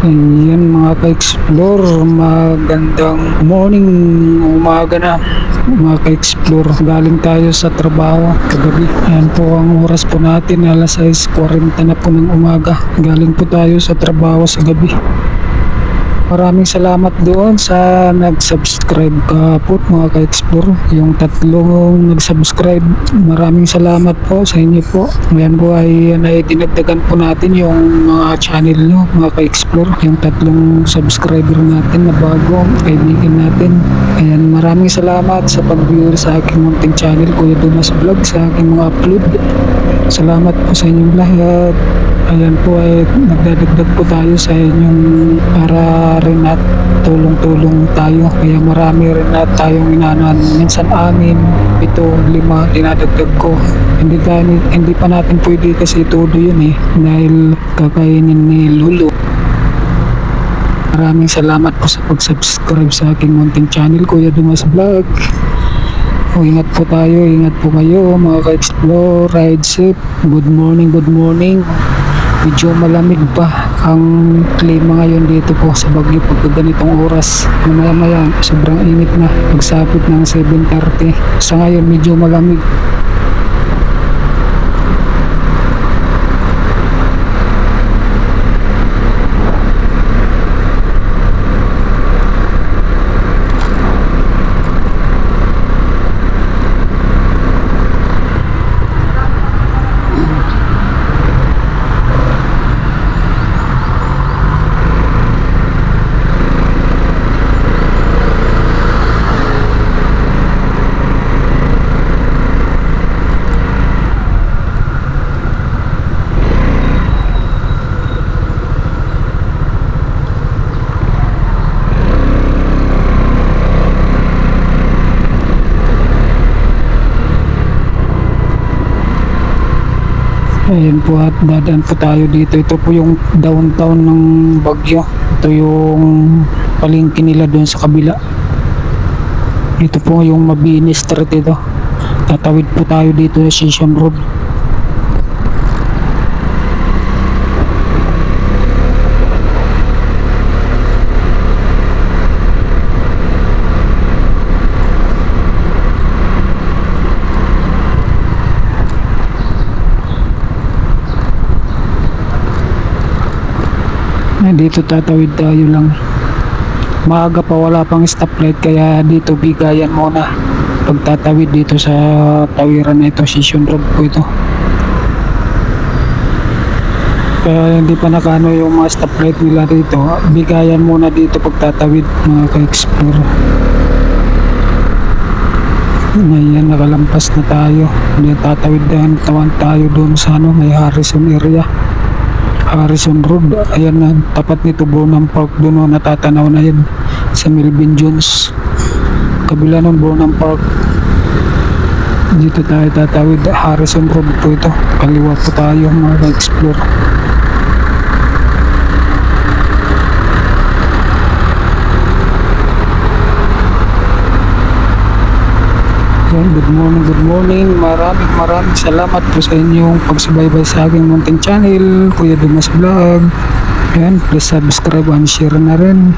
Ayan mga ka-explore, magandang morning, umaga na mga ka-explore. Galing tayo sa trabaho kagabi. Ayan po ang oras po natin, alas 6:40 na po ng umaga. Galing po tayo sa trabaho sa gabi. Maraming salamat doon sa nag-subscribe kahapon mga ka-explore. Yung tatlong nag-subscribe, maraming salamat po sa inyo po. Ngayon po ay dinagdagan po natin yung mga channel nyo mga ka-explore. Yung tatlong subscriber natin na bago, kaibigan natin. Ayan, maraming salamat sa pag-view sa aking munting channel, Kuya Dumas Vlog, sa aking mga upload. Salamat po sa inyong lahat. Ayan po ay nagdadagdag po tayo sa inyong para rin at tulong-tulong tayo. Kaya marami rin na tayong inanan. Minsan 6, 7, 5 dinadagdag ko. Hindi pa natin pwede kasi todo yun dahil kakainin ni Lulu. Maraming salamat po sa pag-subscribe sa aking munting channel, Kuya Dumas Vlog. Ingat po tayo, ingat po kayo mga ka-explore, ride safe. Good morning, good morning. Medyo malamig pa ang klima ngayon dito po sa Baguio pagka ganitong oras. Maya sobrang init na pagsapit ng 7:30. Sa ngayon medyo malamig. Ayan po at dadaan po tayo dito. Ito po yung downtown ng Baguio. Ito yung palengke nila doon sa kabila. Ito po yung Mabini Street ito. Tatawid po tayo dito sa Station Road. Dito tatawid tayo lang. Maaga pa, wala pang stoplight, kaya dito bigayan muna pagtatawid dito sa tawiran na ito. Station Road po ito. Kaya hindi pa nakano yung mga stoplight nila dito. Bigayan muna dito pagtatawid mga ka-explore. Ngayon nakalampas na tayo. Hindi tatawid din tayo doon sa may Harrison area. Harrison Road, ayan na, tapat nito Bonham Park, doon natatanaw na yan sa Melvin Jones, kabila ng Bonham Park. Dito tayo tatawid, Harrison Road po ito, kaliwa po tayo mga explore. Good morning, good morning. Maraming salamat po sa inyong pagsubaybay sa aking munting channel, Kuya Dumas Vlog. Ayan, please subscribe and share na rin.